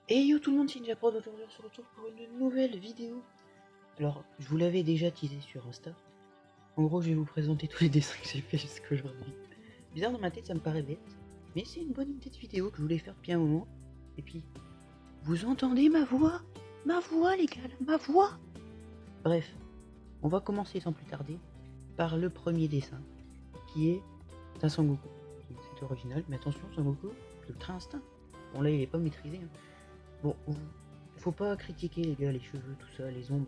Et yo tout le monde, c'est Ninjaprod. Aujourd'hui on se retrouve pour une nouvelle vidéo. Alors, je vous l'avais déjà teasé sur Insta. En gros, je vais vous présenter tous les dessins que j'ai fait jusqu'aujourd'hui. Bizarre, dans ma tête, ça me paraît bête, mais c'est une bonne idée de vidéo que je voulais faire depuis un moment. Et puis, vous entendez ma voix? Ma voix, les gars, ma voix. Bref, on va commencer sans plus tarder par le premier dessin, qui est un Sangoku. C'est original, mais attention, Sangoku, Ultra Instinct. Bon, là, il est pas maîtrisé, hein. Bon, faut pas critiquer les gars, les cheveux, tout ça, les ombres.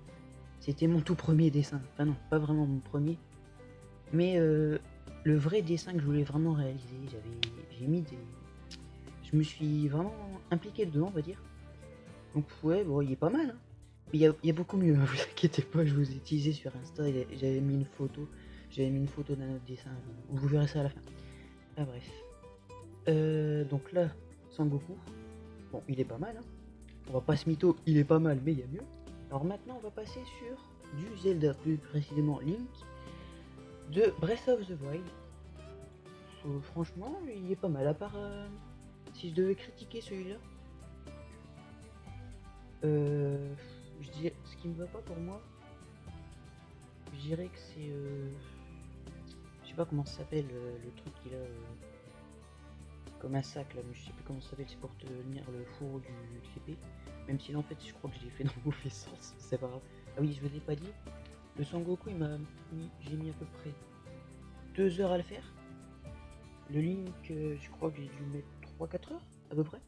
C'était mon tout premier dessin. Enfin non, pas vraiment mon premier. Mais le vrai dessin que je voulais vraiment réaliser, j'ai mis des... Je me suis vraiment impliqué dedans, on va dire. Donc ouais, bon, il est pas mal, hein. Mais il y a beaucoup mieux, hein, vous inquiétez pas, je vous ai teasé sur Insta, j'avais mis une photo. J'avais mis une photo d'un autre dessin, vous verrez ça à la fin. Ah bref. Donc là, Sangoku, bon, il est pas mal, hein. On va pas se mytho, il est pas mal, mais il y a mieux. Alors maintenant, on va passer sur du Zelda, plus précisément Link, de Breath of the Wild. Franchement, il est pas mal, à part si je devais critiquer celui-là. Je dirais, ce qui me va pas pour moi, je dirais que c'est... je sais pas comment ça s'appelle, le truc qu'il a... comme un sac là, mais je sais plus comment ça s'appelle, c'est pour tenir le fourreau du l'épée. Même si là en fait je crois que je l'ai fait dans le mauvais sens, c'est pas grave. Ah oui, je vous ai pas dit, le Sangoku j'ai mis à peu près 2 heures à le faire. Le Link, je crois que j'ai dû mettre 3-4 heures à peu près.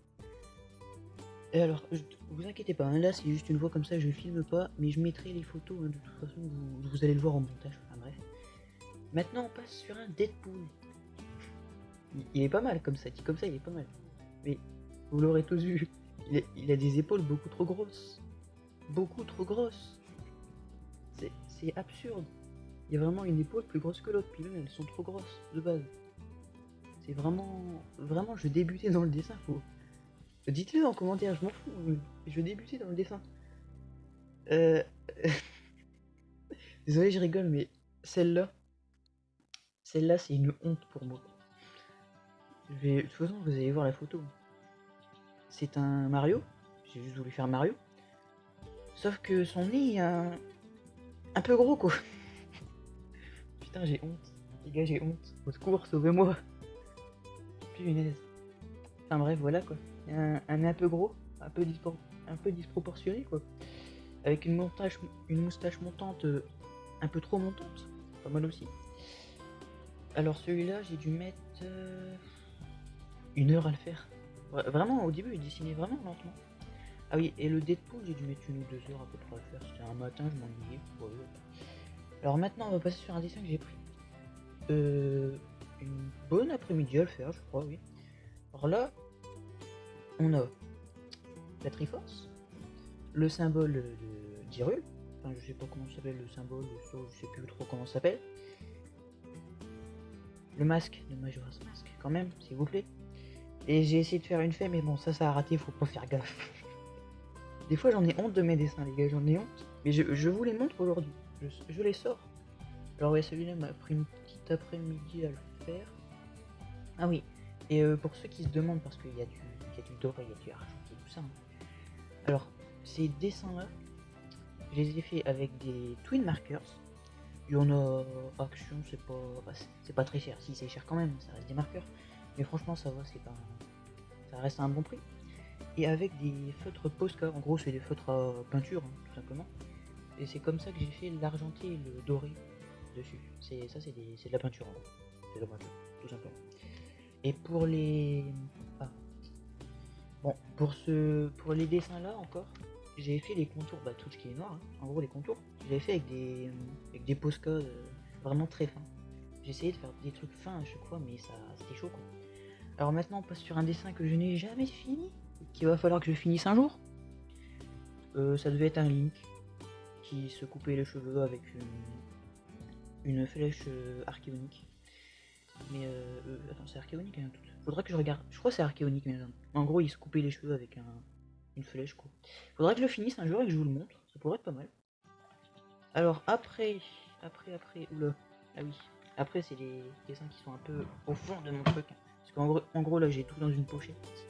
Et alors, vous inquiétez pas, hein, là c'est juste une voix comme ça, je filme pas, mais je mettrai les photos, hein, de toute façon vous allez le voir en montage, enfin bref. Maintenant on passe sur un Deadpool. Il est pas mal comme ça, dit comme ça il est pas mal. Mais vous l'aurez tous vu, il a des épaules beaucoup trop grosses. Beaucoup trop grosses. C'est absurde. Il y a vraiment une épaule plus grosse que l'autre, puis même elles sont trop grosses de base. C'est vraiment... Vraiment, je débutais dans le dessin, faut... Dites-le en commentaire, je m'en fous, je débutais dans le dessin. Désolé, je rigole, mais celle-là, c'est une honte pour moi. De toute façon, vous allez voir la photo. C'est un Mario, j'ai juste voulu faire Mario. Sauf que son nez est un peu gros, quoi. Putain, j'ai honte. Les gars, j'ai honte. Au secours, sauvez-moi. Punaise. Enfin bref, voilà quoi. Un nez un peu gros, un peu disproportionné quoi. Avec une moustache montante, un peu trop montante. Pas mal aussi. Alors celui-là, j'ai dû mettre 1 heure à le faire. Vraiment, au début, il dessinait vraiment lentement. Ah oui, et le Deadpool, j'ai dû mettre 1 ou 2 heures à peu près à le faire. C'était un matin, je m'ennuyais. Ouais. Alors maintenant, on va passer sur un dessin que j'ai pris une bonne après-midi à le faire, je crois, oui. Alors là, on a la Triforce, le symbole de d'Hyrule, enfin je sais pas comment s'appelle le symbole, je sais plus trop comment ça s'appelle. Le masque de Majora's Mask, quand même, s'il vous plaît. Et j'ai essayé de faire une fée, mais bon, ça a raté, faut pas faire gaffe. Des fois j'en ai honte de mes dessins, les gars, j'en ai honte. Mais je vous les montre aujourd'hui, je les sors. Alors ouais, celui-là m'a pris une petite après-midi à le faire. Ah oui, et pour ceux qui se demandent, parce qu'il y a du doré, il y a du argenté, tout ça. Hein. Alors, ces dessins-là, je les ai fait avec des twin markers. Il y en a Action, c'est pas très cher. Si, c'est cher quand même, ça reste des marqueurs. Mais franchement, ça va, ça reste à un bon prix. Et avec des feutres Posca, en gros, c'est des feutres à peinture, hein, tout simplement. Et c'est comme ça que j'ai fait l'argenté et le doré dessus. C'est de la peinture, en gros. C'est de la peinture, tout simplement. Et pour les... Ah. Bon, pour les dessins là encore, j'ai fait les contours, bah tout ce qui est noir, hein, en gros les contours, je l'ai fait avec des Posca vraiment très fins. J'ai essayé de faire des trucs fins à chaque fois, mais c'était chaud quoi. Alors maintenant on passe sur un dessin que je n'ai jamais fini, qu'il va falloir que je finisse un jour. Ça devait être un Link qui se coupait les cheveux avec une flèche archéonique. Mais attends, c'est archéonique hein, tout. Faudrait que je regarde. Je crois que c'est archéonique, mais en gros, il se coupait les cheveux avec une flèche, quoi. Faudrait que je le finisse un jour et que je vous le montre. Ça pourrait être pas mal. Alors après, oula, ah oui. Après, c'est les dessins qui sont un peu au fond de mon truc. Parce qu'en gros, là, j'ai tout dans une pochette.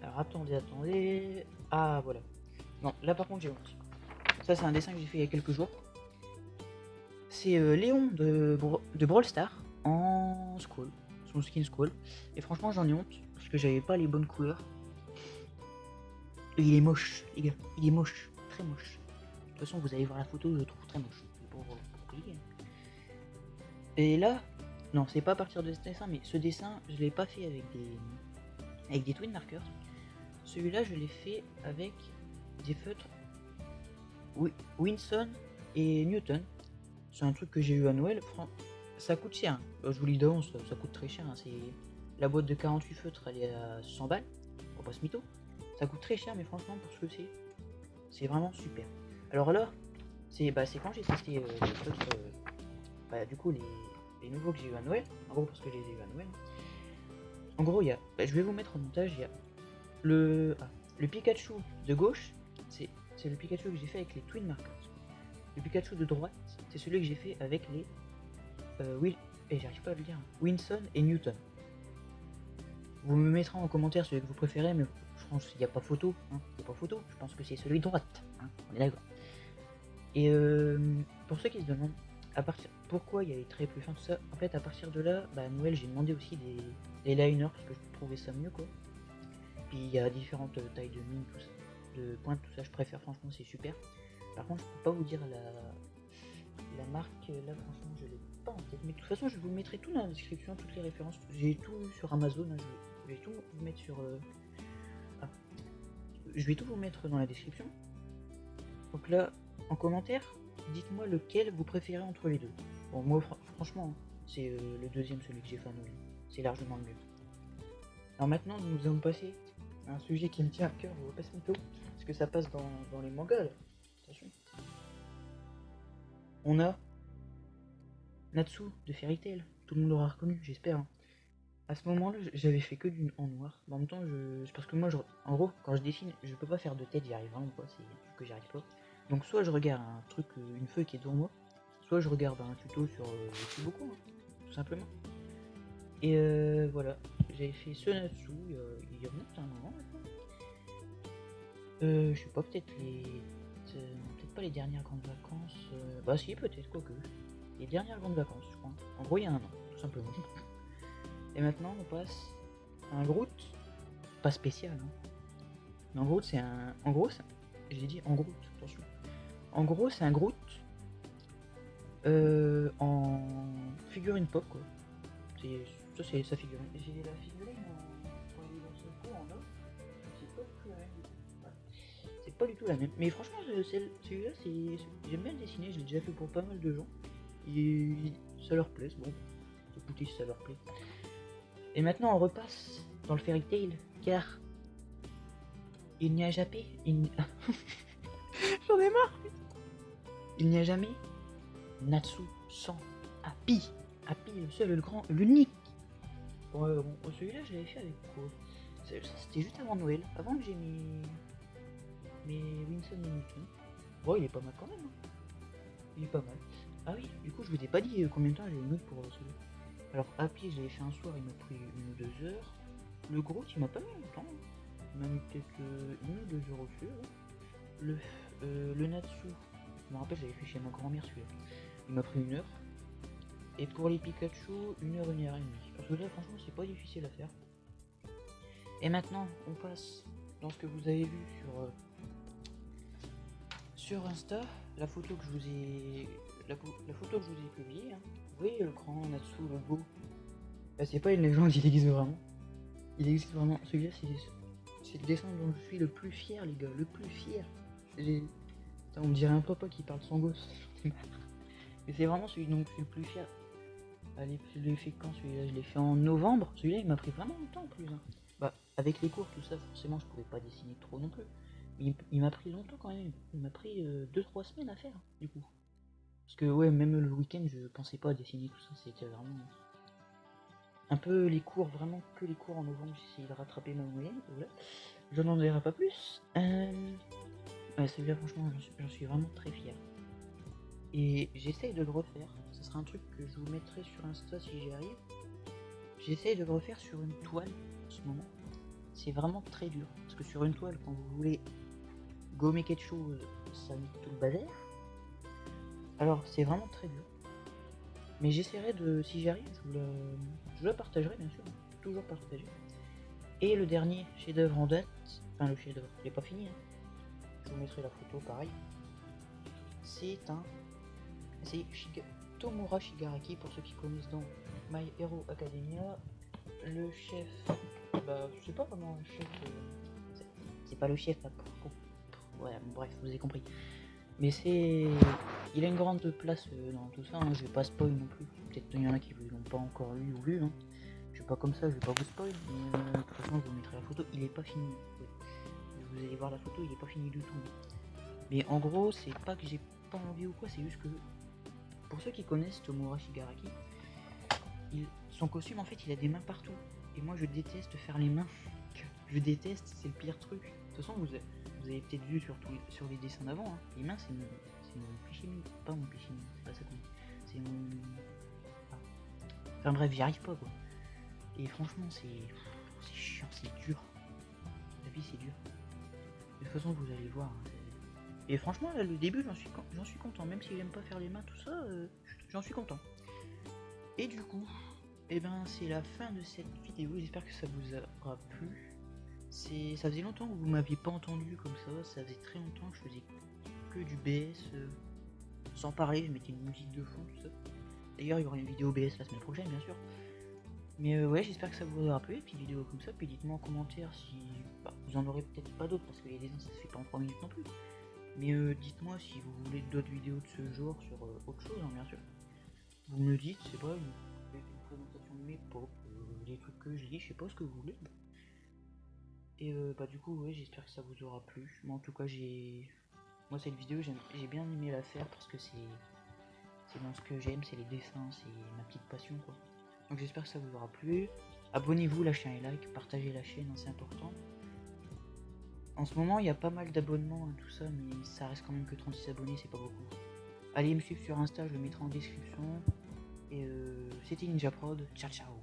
Alors attendez. Ah voilà. Non, là par contre j'ai honte. Ça c'est un dessin que j'ai fait il y a quelques jours. C'est Léon de Brawl Stars en Skull, son skin Skull. Et franchement j'en ai honte parce que j'avais pas les bonnes couleurs. Et il est moche, les gars. Il est moche, très moche. De toute façon vous allez voir la photo, je le trouve très moche. Pour plier. Et là, non c'est pas à partir de ce dessin, mais ce dessin je l'ai pas fait avec des twin markers. Celui-là je l'ai fait avec des feutres Winson et Newton. C'est un truc que j'ai eu à Noël. Ça coûte cher. Je vous le dis d'avance, ça coûte très cher. Hein. C'est la boîte de 48 feutres, elle est à 100 balles. On passe mytho. Ça coûte très cher, mais franchement, pour ce que c'est vraiment super. Alors là, c'est quand j'ai testé les feutres, du coup, les nouveaux que j'ai eu à Noël. En gros, parce que je les ai eu à Noël. En gros, il y a, je vais vous mettre en montage. Il y a le Pikachu de gauche. C'est le Pikachu que j'ai fait avec les Twin Markers. Le Pikachu de droite, c'est celui que j'ai fait avec les j'arrive pas à le dire, Winson et Newton. Vous me mettrez en commentaire celui que vous préférez, mais je pense qu'il n'y a pas photo. Hein, il n'y a pas photo, je pense que c'est celui de droite. Hein, on est d'accord. Et pour ceux qui se demandent pourquoi il y a les traits plus fins, tout ça, en fait, à partir de là, à Noël, j'ai demandé aussi des liners parce que je trouvais ça mieux, quoi. Puis il y a différentes tailles de mine, tout ça, de pointe, tout ça, je préfère, franchement, c'est super. Par contre, je peux pas vous dire la marque, là, franchement, je l'ai pas en tête. Mais de toute façon, je vous mettrai tout dans la description, toutes les références. J'ai tout sur Amazon, hein, je vais tout vous mettre sur... je vais tout vous mettre dans la description. Donc là, en commentaire, dites-moi lequel vous préférez entre les deux. Bon, moi, franchement, c'est le deuxième, celui que j'ai fait à Noël. C'est largement le mieux. Alors maintenant, nous allons passer à un sujet qui me tient à cœur, on va passer mytho, parce que ça passe dans les mangas, là. Attention. On a Natsu de Fairy Tail. Tout le monde l'aura reconnu, j'espère. Hein. À ce moment-là, j'avais fait que du en noir. Mais en même temps, parce que moi, en gros, quand je dessine, je peux pas faire de tête, j'y arrive vraiment pas. C'est que j'y arrive pas. Donc, soit je regarde un truc, une feuille qui est devant moi, soit je regarde un tuto sur beaucoup, hein, tout simplement. Et voilà, j'avais fait ce Natsu il y a un moment maintenant. Je sais pas, peut-être pas les dernières grandes vacances. Bah si, peut-être, quoique. Les dernières grandes vacances, je crois. En gros, il y a un an, tout simplement. Et maintenant, on passe à un Groot. Pas spécial, hein. Mais en gros, c'est un... En gros, j'ai dit en Groot, attention. En gros, c'est un Groot en figurine pop, quoi. Ça, c'est sa figurine. J'ai la figurine en or. C'est pas du tout la même. C'est pas du tout la même. Mais franchement, celui-là, j'aime bien le dessiner. Je l'ai déjà fait pour pas mal de gens. Et ça leur plaît, bon. Écoutez si ça leur plaît. Et maintenant, on repasse dans le Fairy Tail, car il n'y a jamais... J'en ai marre. Il n'y a jamais Natsu sans Happy. Happy, le seul, le grand, l'unique. Bon, celui-là, je l'avais fait avec quoi? C'était juste avant Noël, avant que j'ai mes Winston et Newton. Bon, il est pas mal quand même. Hein. Il est pas mal. Ah oui, du coup, je vous ai pas dit combien de temps j'ai mis pour celui-là. Alors, Happy, je l'avais fait un soir, il m'a pris 1 ou 2 heures. Le gros, il m'a pas mis longtemps. Il m'a mis peut-être 1 ou 2 heures au feu. Hein. Le Natsu, je me rappelle, j'avais fait chez ma grand-mère celui-là. Il m'a pris 1 heure. Et pour les Pikachu, 1 heure, 1 heure et demie. Parce que là, franchement, c'est pas difficile à faire. Et maintenant, on passe dans ce que vous avez vu sur Insta, la photo que je vous ai publiée. Hein. Vous voyez le grand Natsu, le beau. Bah, c'est pas une légende, il existe vraiment. Il existe vraiment. Celui-là, c'est le dessin dont je suis le plus fier, les gars, le plus fier. On me dirait un papa qui parle de son gosse. Mais c'est vraiment celui dont je suis le plus fier. Allez, je l'ai fait quand celui-là? Je l'ai fait en novembre. Celui-là, il m'a pris vraiment longtemps en plus. Hein. Bah, avec les cours, tout ça, forcément, je pouvais pas dessiner trop non plus. Mais il m'a pris longtemps quand même. Il m'a pris 2-3 semaines à faire, du coup. Parce que, ouais, même le week-end, je pensais pas à dessiner tout ça. C'était vraiment... un peu les cours, vraiment que les cours en novembre. J'ai essayé de rattraper ma moyenne. Voilà. Je n'en dirai pas plus. Ouais, celui-là, franchement, j'en suis vraiment très fier. Et j'essaye de le refaire. Ce sera un truc que je vous mettrai sur Insta si j'y arrive. J'essaye de le refaire sur une toile en ce moment. c'est vraiment très dur. Parce que sur une toile, quand vous voulez gommer quelque chose, ça met tout le bazar. Alors c'est vraiment très dur. Mais j'essaierai de, si j'y arrive, je le partagerai bien sûr, toujours partager. Et le dernier chef-d'œuvre en date, enfin le chef-d'œuvre, il est pas fini, hein. Je vous mettrai la photo pareil. C'est Tomura Shigaraki, pour ceux qui connaissent dans My Hero Academia. Le chef, bah je sais pas comment le chef, c'est pas le chef là, ouais, bref, vous avez compris. Mais il a une grande place dans tout ça, hein. Je vais pas spoil non plus. Peut-être qu'il y en a qui l'ont pas encore lu ou lu, hein. Je suis pas comme ça, je vais pas vous spoil, mais de toute façon je vous mettrai la photo, il est pas fini. Ouais. Vous allez voir la photo, il est pas fini du tout. Mais en gros, c'est pas que j'ai pas envie ou quoi, c'est juste que pour ceux qui connaissent Tomura Shigaraki, son costume en fait il a des mains partout. Et moi je déteste faire les mains. Je déteste, c'est le pire truc. De toute façon vous avez peut-être vu sur les dessins d'avant, hein. Les mains c'est mon péché mignon. Pas mon péché mignon, c'est pas ça qu'on dit. C'est mon... Ah. Enfin bref, j'y arrive pas quoi. Et franchement c'est chiant, c'est dur. La vie c'est dur. De toute façon vous allez voir. Hein, et franchement là, le début j'en suis content. Même si j'aime pas faire les mains tout ça, j'en suis content. Et du coup, et ben c'est la fin de cette vidéo. J'espère que ça vous aura plu. Ça faisait longtemps que vous m'aviez pas entendu comme ça faisait très longtemps que je faisais que du BS, sans parler, je mettais une musique de fond, tout ça. D'ailleurs il y aura une vidéo BS la semaine prochaine bien sûr. Mais ouais, j'espère que ça vous aura plu, et puis vidéo comme ça, puis dites-moi en commentaire si vous en aurez peut-être pas d'autres, parce que les dessins ça se fait pas en 3 minutes non plus. Mais dites-moi si vous voulez d'autres vidéos de ce genre sur autre chose, hein, bien sûr. Vous me le dites, c'est pas une présentation de mes pop, des trucs que je lis, je sais pas ce que vous voulez. Et bah du coup ouais, j'espère que ça vous aura plu. Moi en tout cas moi cette vidéo j'ai bien aimé la faire parce que c'est dans ce que j'aime, c'est les dessins, c'est ma petite passion quoi. Donc j'espère que ça vous aura plu. Abonnez-vous, lâchez un like, partagez la chaîne, hein, c'est important. En ce moment il y a pas mal d'abonnements, hein, tout ça, mais ça reste quand même que 36 abonnés, c'est pas beaucoup. Allez me suivre sur Insta, je le mettrai en description. Et c'était Ninja Prod, ciao ciao.